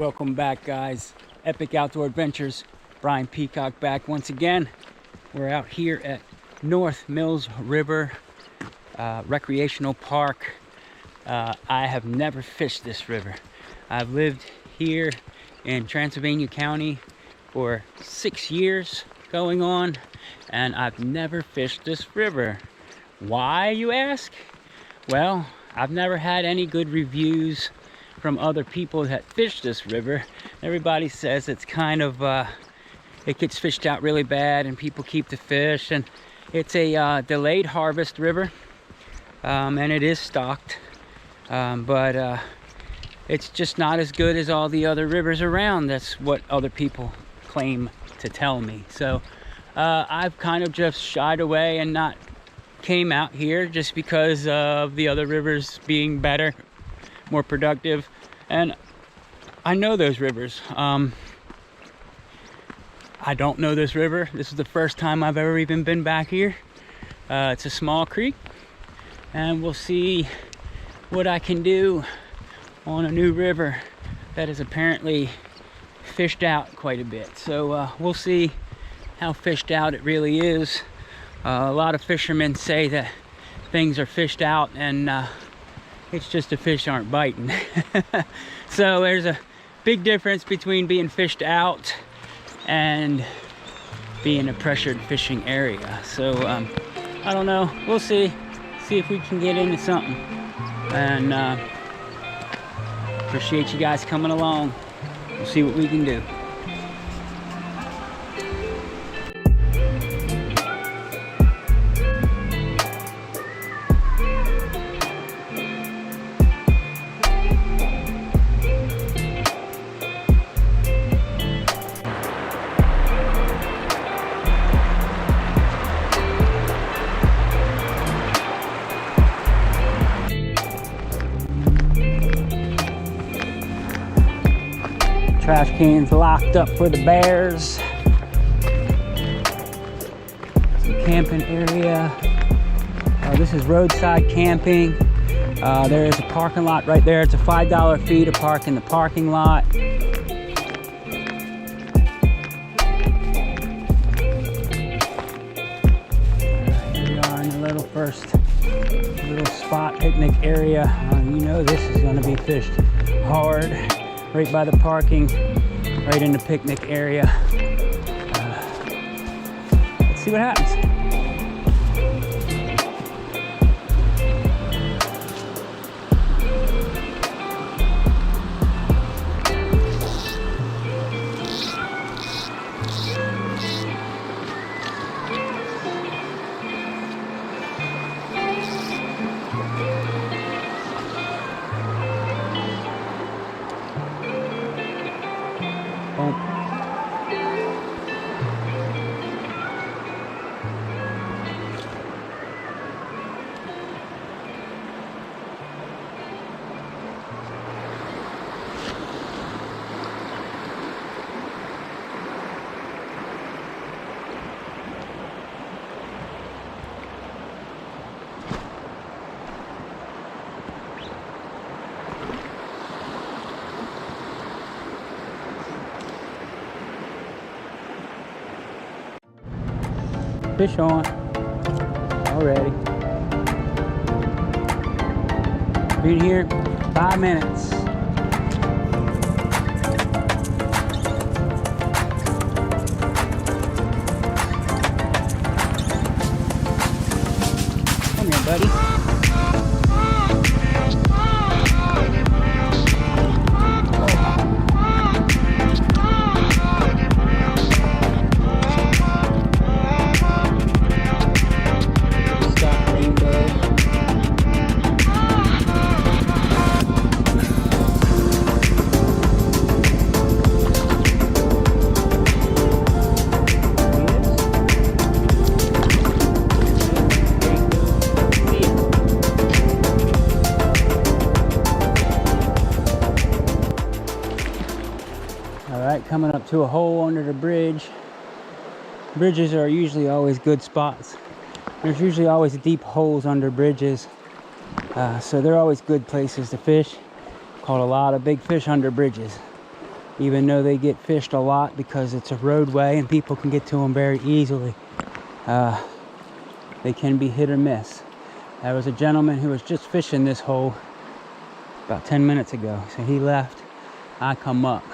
Welcome back, guys. Epic Outdoor Adventures. Brian Peacock back once again. We're out here at North Mills River Recreational Park. I have never fished this river. I've lived here in Transylvania County for 6 years going on, and I've never fished this river. Why, you ask? Well, I've never had any good reviews from other people that fish this river. Everybody says it's kind of it gets fished out really bad and people keep the fish, and it's a delayed harvest river, and it is stocked, but it's just not as good as all the other rivers around. That's what other people claim to tell me. So I've kind of just shied away and not came out here just because of the other rivers being better, more productive. And I know those rivers. I don't know this river. This is the first time I've ever even been back here. It's a small creek, and we'll see what I can do on a new river that is apparently fished out quite a bit. So we'll see how fished out it really is. A lot of fishermen say that things are fished out and it's just the fish aren't biting. So there's a big difference between being fished out and being a pressured fishing area. So I don't know, we'll see if we can get into something. And appreciate you guys coming along. We'll see what we can do. Trash cans locked up for the bears. Some camping area. This is roadside camping. There is a parking lot right there. It's a $5 fee to park in the parking lot. Here we are in the first little spot picnic area. You know this is going to be fished hard. Right by the parking, right in the picnic area. Let's see what happens. Fish on already. Been here 5 minutes. Come here, buddy. Coming up to a hole under the bridge. Bridges are usually always good spots. There's usually always deep holes under bridges, so they're always good places to fish. Caught a lot of big fish under bridges. even though they get fished a lot because it's a roadway and people can get to them very easily. They can be hit or miss. There was a gentleman who was just fishing this hole about 10 minutes ago. So he left, I come up.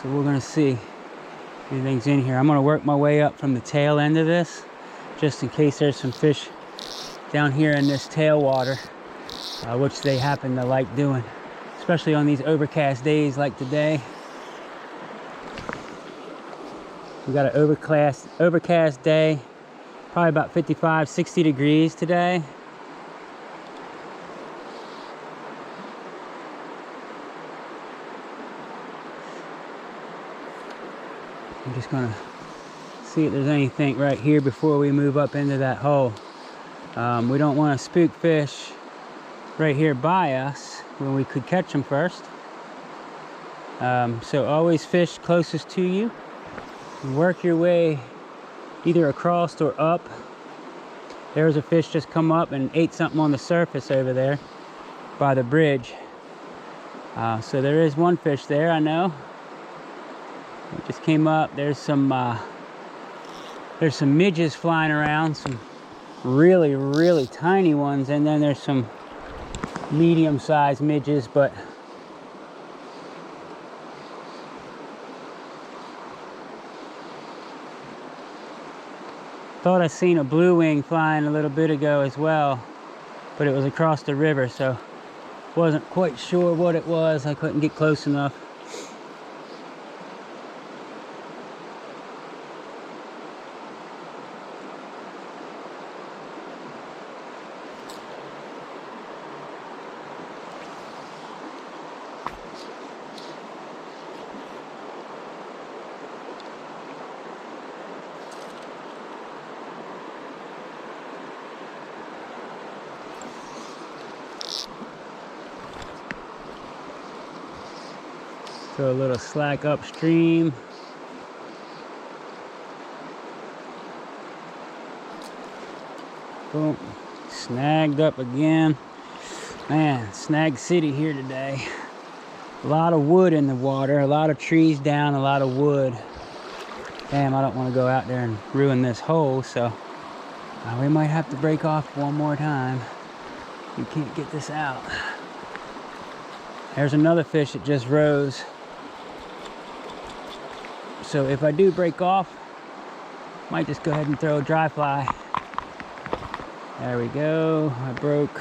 So we're gonna see if anything's in here. I'm gonna work my way up from the tail end of this, just in case there's some fish down here in this tailwater, which they happen to like doing, especially on these overcast days like today. We got an overcast day, probably about 55, 60 degrees today. I'm just gonna see if there's anything right here before we move up into that hole. We don't want to spook fish right here by us when we could catch them first. So always fish closest to you. Work your way either across or up. There's a fish just come up and ate something on the surface over there by the bridge. So there is one fish there, I know. It just came up. There's some midges flying around, some really tiny ones, and then there's some medium-sized midges, but thought I seen a blue wing flying a little bit ago as well, but it was across the river, so wasn't quite sure what it was. I couldn't get close enough. Throw a little slack upstream. Boom. Snagged up again. Man, snag city here today. A lot of wood in the water, a lot of trees down, a lot of wood. Damn, I don't want to go out there and ruin this hole, so we might have to break off one more time. You can't get this out. There's another fish that just rose. So if I do break off, might just go ahead and throw a dry fly. There we go. I broke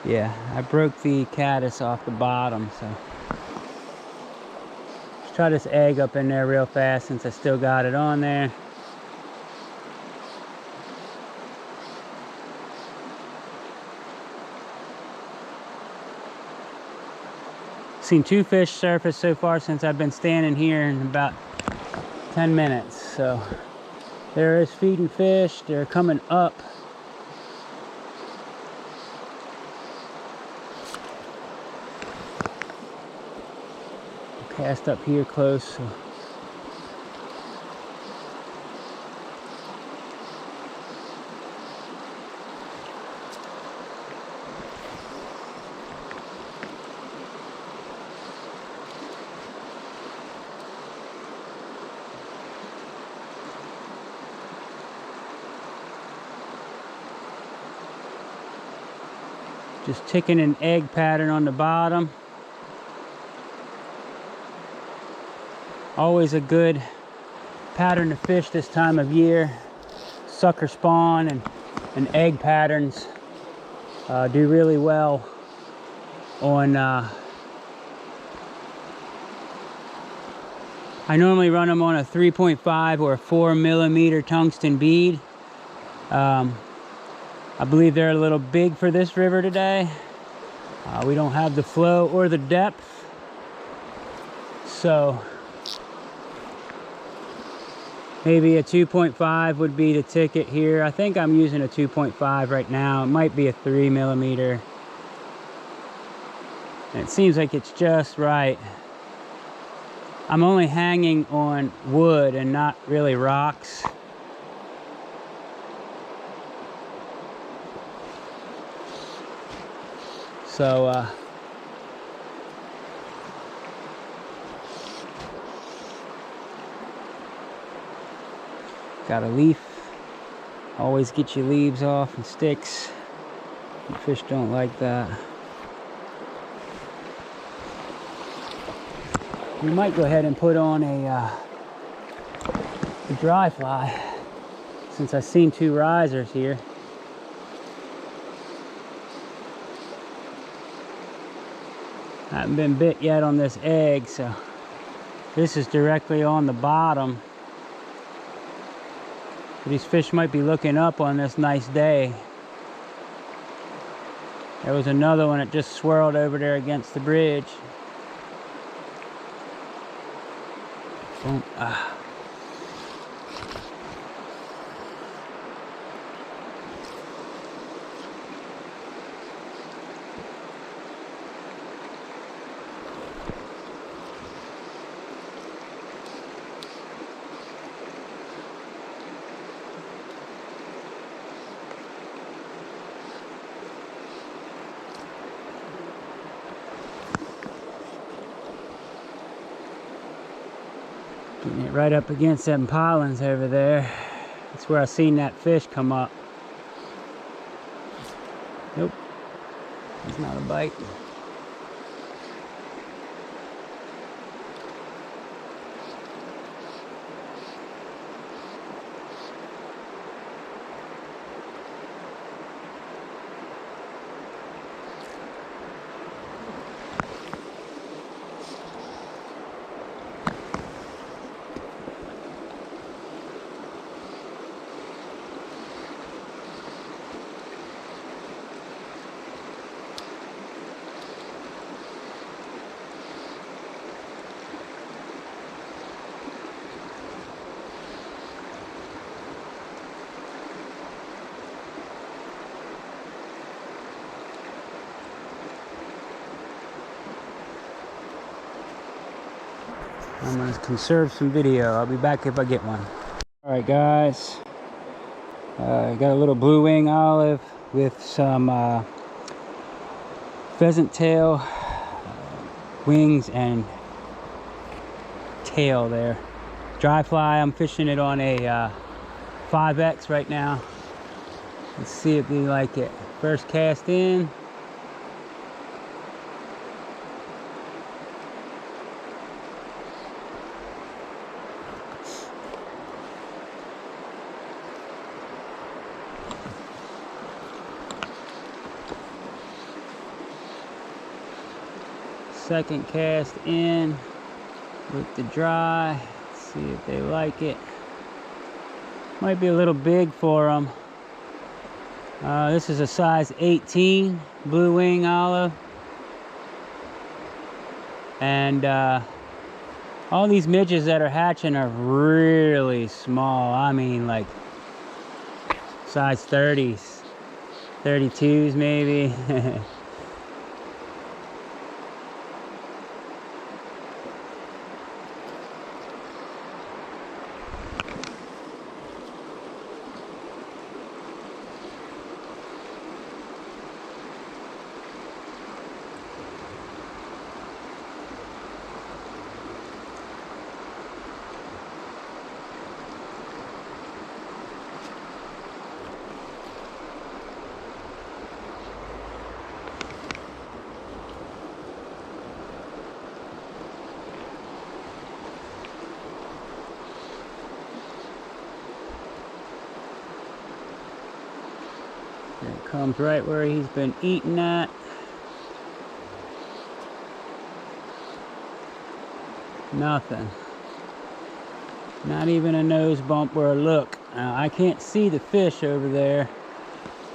the caddis off the bottom. So let's try this egg up in there real fast since I still got it on there. Seen 2 fish surface so far since I've been standing here in about 10 minutes. So there is feeding fish. They're coming up. Cast up here close. So just ticking an egg pattern on the bottom. Always a good pattern to fish this time of year. Sucker spawn and egg patterns do really well on I normally run them on a 3.5 or a 4mm tungsten bead. I believe they're a little big for this river today. We don't have the flow or the depth, so maybe a 2.5 would be the ticket here. I think I'm using a 2.5 right now. It might be a 3mm. And it seems like it's just right. I'm only hanging on wood and not really rocks. So Got a leaf. Always get your leaves off and sticks. The fish don't like that. We might go ahead and put on a dry fly, since I've seen 2 risers here. I haven't been bit yet on this egg, so this is directly on the bottom. These fish might be looking up on this nice day. There was another one that just swirled over there against the bridge. Boom. Ah. Getting it right up against them pilings over there. That's where I seen that fish come up. Nope, it's not a bite. I'm gonna conserve some video. I'll be back if I get one. All right, guys. I got a little blue wing olive with some pheasant tail wings and tail there. Dry fly. I'm fishing it on a 5X right now. Let's see if they like it. First cast in. Second cast in with the dry. Let's see if they like it. Might be a little big for them. This is a size 18 blue wing olive. And all these midges that are hatching are really small. I mean, like size 30s, 32s maybe. It comes right where he's been eating at. Nothing. Not even a nose bump or a look. I can't see the fish over there.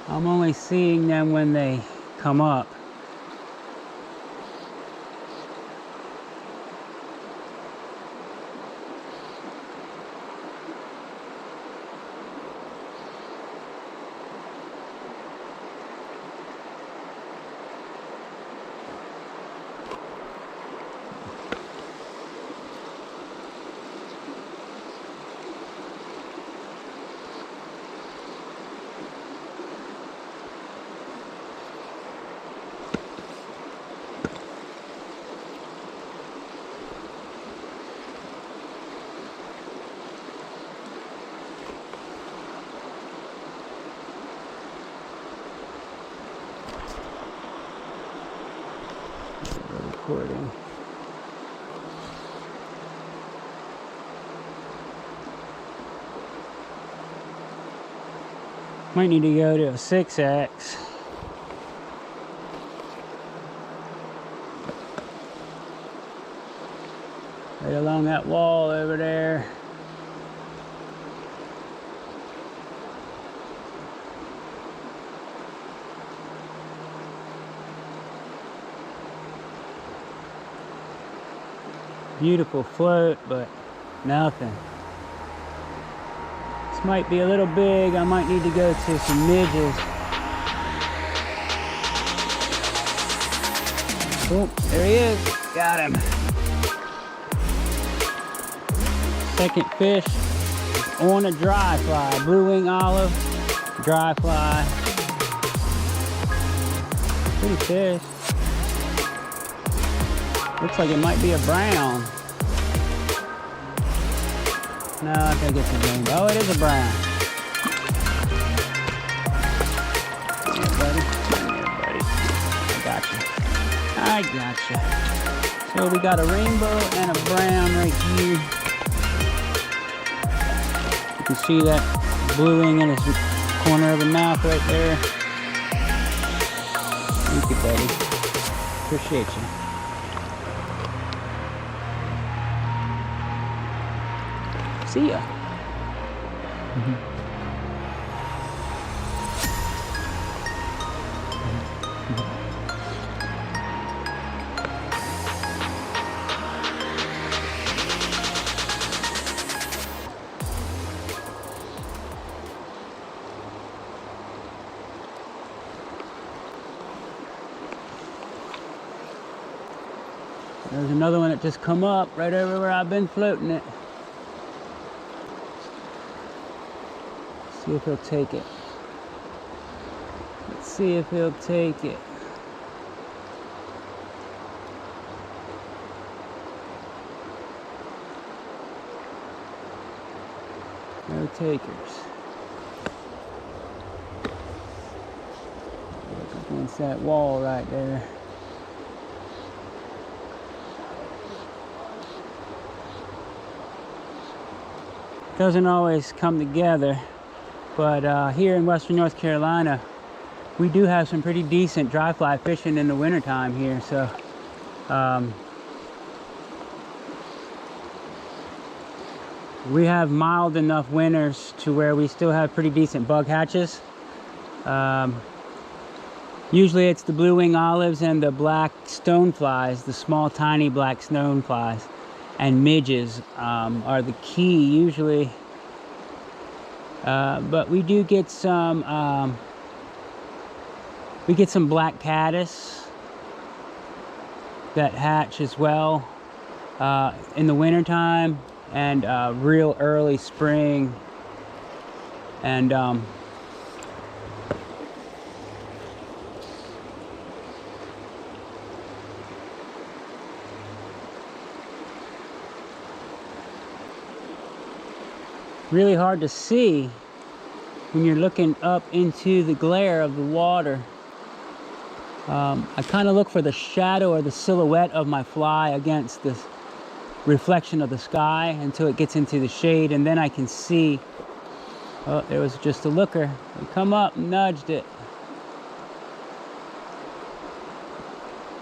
I'm only seeing them when they come up. recording. Might need to go to a 6X. Right along that wall over there. Beautiful float, but nothing. This might be a little big. I might need to go to some midges. Oh, there he is. Got him. Second fish on a dry fly. Blue wing olive, dry fly. Pretty fish. Looks like it might be a brown. No, I think it's a rainbow. Oh, it is a brown. Come here, buddy. Come here, buddy. I gotcha. So we got a rainbow and a brown right here. You can see that blue wing in his corner of the mouth right there. Thank you, buddy. Appreciate you. See ya. There's another one that just come up right over where I've been floating it. See if he'll take it. Let's see if he'll take it. No takers. Look against that wall right there. Doesn't always come together. But here in Western North Carolina, we do have some pretty decent dry fly fishing in the wintertime here. So we have mild enough winters to where we still have pretty decent bug hatches. Usually it's the blue wing olives and the black stoneflies, the small tiny black stoneflies, and midges are the key usually. But we do get some black caddis that hatch as well in the wintertime and real early spring. And really hard to see when you're looking up into the glare of the water. I kind of look for the shadow or the silhouette of my fly against the reflection of the sky until it gets into the shade, and then I can see. Oh, there was just a looker. They come up and nudged it.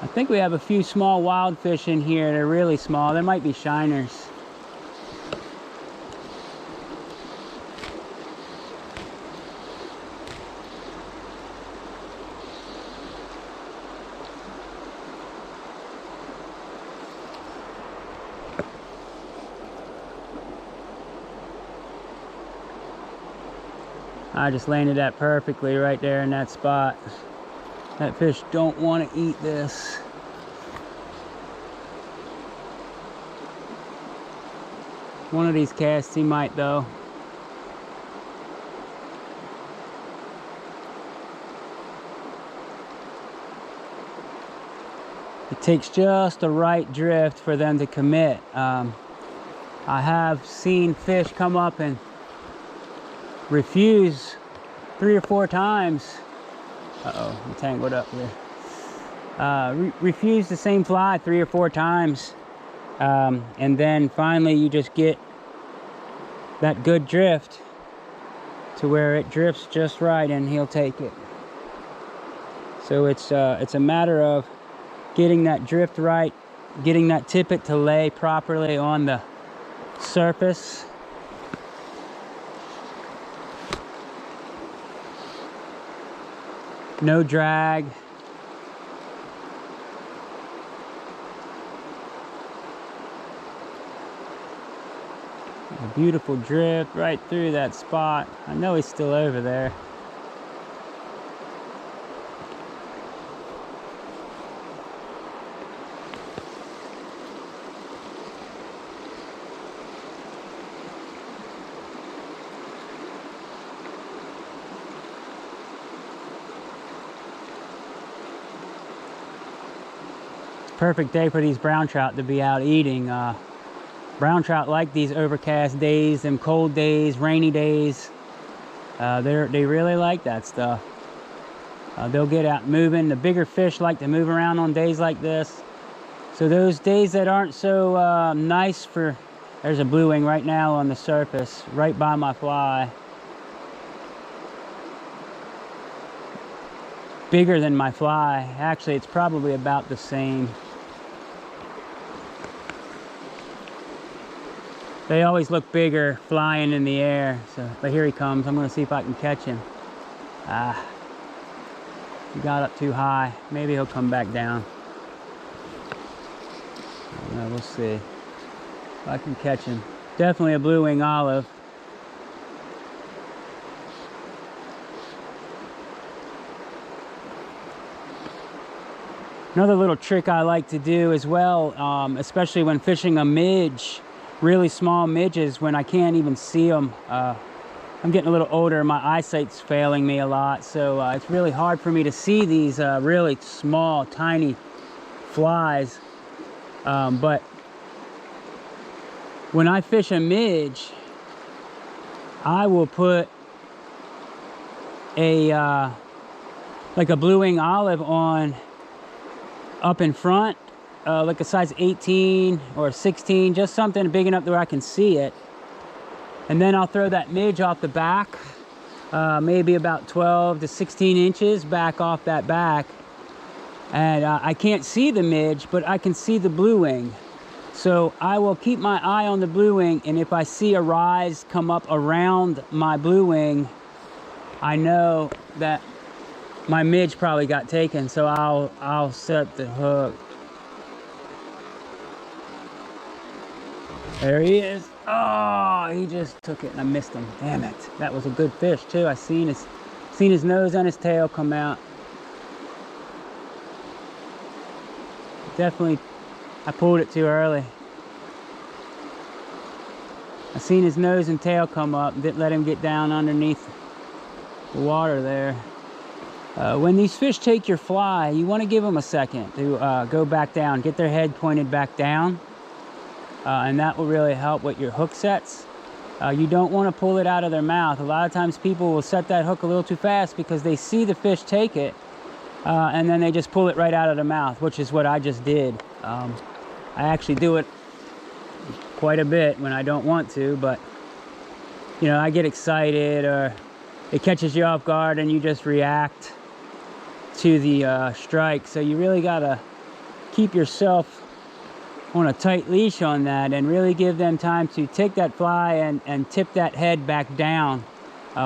I think we have a few small wild fish in here. They're really small. There might be shiners. I just landed that perfectly right there in that spot. That fish don't want to eat this. One of these casts he might though. It takes just the right drift for them to commit. I have seen fish come up and refuse 3 or 4 times. Uh-oh, I'm tangled up here. refuse the same fly 3 or 4 times, and then finally you just get that good drift to where it drifts just right and he'll take it. So it's a matter of getting that drift right, getting that tippet to lay properly on the surface. No drag. A beautiful drift right through that spot. I know he's still over there. Perfect day for these brown trout to be out eating. Brown trout like these overcast days, them cold days, rainy days. They really like that stuff. They'll get out moving. The bigger fish like to move around on days like this. So those days that aren't so nice for... There's a blue wing right now on the surface, right by my fly. Bigger than my fly. Actually, it's probably about the same. They always look bigger flying in the air. So, but here he comes. I'm going to see if I can catch him. He got up too high. Maybe he'll come back down. I don't know, we'll see if I can catch him. Definitely a blue wing olive. Another little trick I like to do as well, especially when fishing a midge, really small midges when I can't even see them. I'm getting a little older, my eyesight's failing me a lot, so it's really hard for me to see these really small, tiny flies. But when I fish a midge, I will put a like a blue wing olive on up in front, like a size 18 or 16, just something big enough where I can see it. And then I'll throw that midge off the back, maybe about 12 to 16 inches back off that back. And I can't see the midge, but I can see the blue wing. So I will keep my eye on the blue wing, and if I see a rise come up around my blue wing, I know that my midge probably got taken, so I'll set the hook. There he is. Oh, he just took it and I missed him. Damn it. That was a good fish too. I seen his nose and his tail come out. Definitely, I pulled it too early. I seen his nose and tail come up, didn't let him get down underneath the water there. When these fish take your fly, you want to give them a second to go back down, get their head pointed back down. And that will really help with your hook sets. You don't want to pull it out of their mouth. A lot of times people will set that hook a little too fast because they see the fish take it, and then they just pull it right out of their mouth, which is what I just did. I actually do it quite a bit when I don't want to, but you know, I get excited or it catches you off guard and you just react to the strike. So you really got to keep yourself on a tight leash on that and really give them time to take that fly and tip that head back down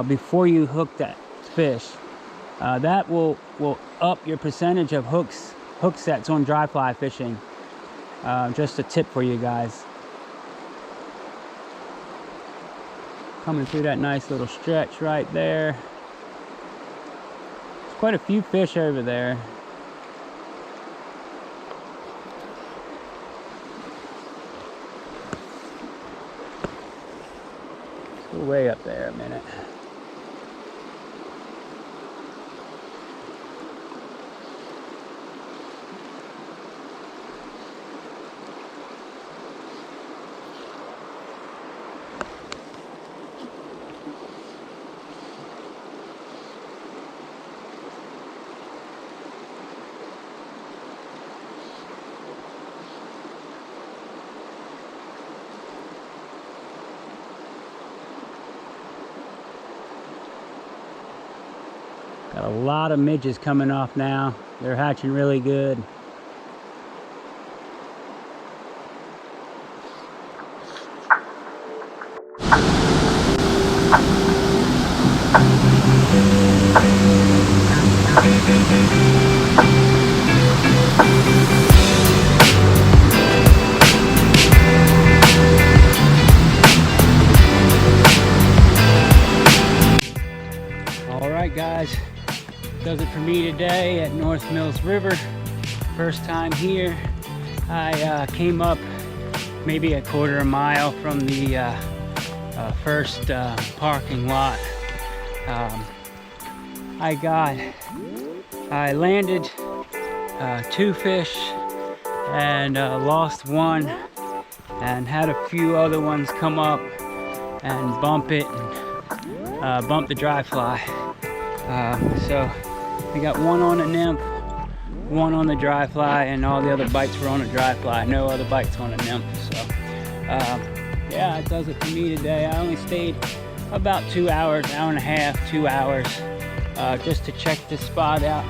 before you hook that fish. That will up your percentage of hook sets on dry fly fishing. Just a tip for you guys. Coming through that nice little stretch right there. There's quite a few fish over there. Way up there a minute. Got a lot of midges coming off now. They're hatching really good. Alright guys, does it for me today at North Mills River. First time here. I came up maybe a quarter of a mile from the first parking lot. I landed 2 fish and lost 1, and had a few other ones come up and bump it and bump the dry fly. So I got 1 on a nymph, 1 on the dry fly, and all the other bites were on a dry fly. No other bites on a nymph. So yeah, it does it for me today. I only stayed about 2 hours, hour and a half, 2 hours, just to check this spot out.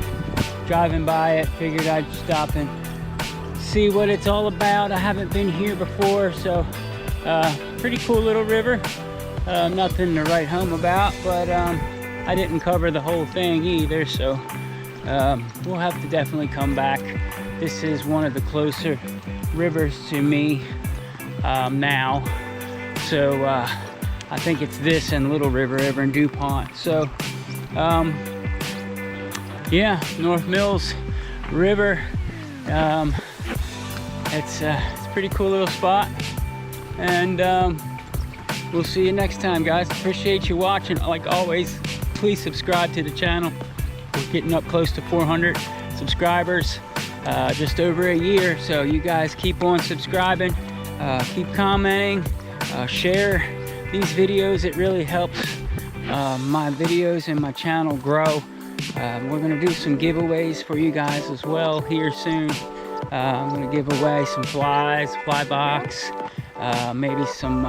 Driving by it, figured I'd stop and see what it's all about. I haven't been here before, so pretty cool little river. Nothing to write home about, but I didn't cover the whole thing either, so we'll have to definitely come back. This is one of the closer rivers to me now, so I think it's this and Little River over in DuPont. So yeah, North Mills River. It's a pretty cool little spot, and we'll see you next time, guys. Appreciate you watching. Like always, please subscribe to the channel. We're getting up close to 400 subscribers, just over a year. So you guys keep on subscribing, keep commenting, share these videos. It really helps my videos and my channel grow. We're gonna do some giveaways for you guys as well here soon. I'm gonna give away some flies, fly box, maybe some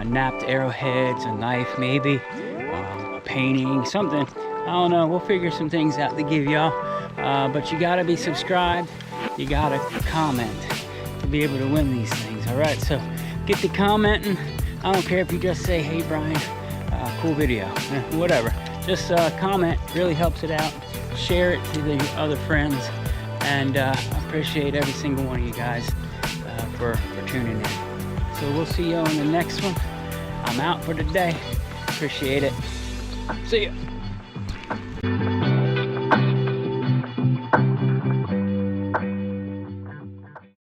napped arrowheads, a knife maybe, a painting, something. I don't know, we'll figure some things out to give y'all. But you gotta be subscribed, you gotta comment to be able to win these things. All right, so get to commenting. I don't care if you just say, hey Brian, cool video, whatever. Just comment, really helps it out. Share it to the other friends, and I appreciate every single one of you guys for tuning in. So we'll see you on the next one. I'm out for today. Appreciate it. See ya.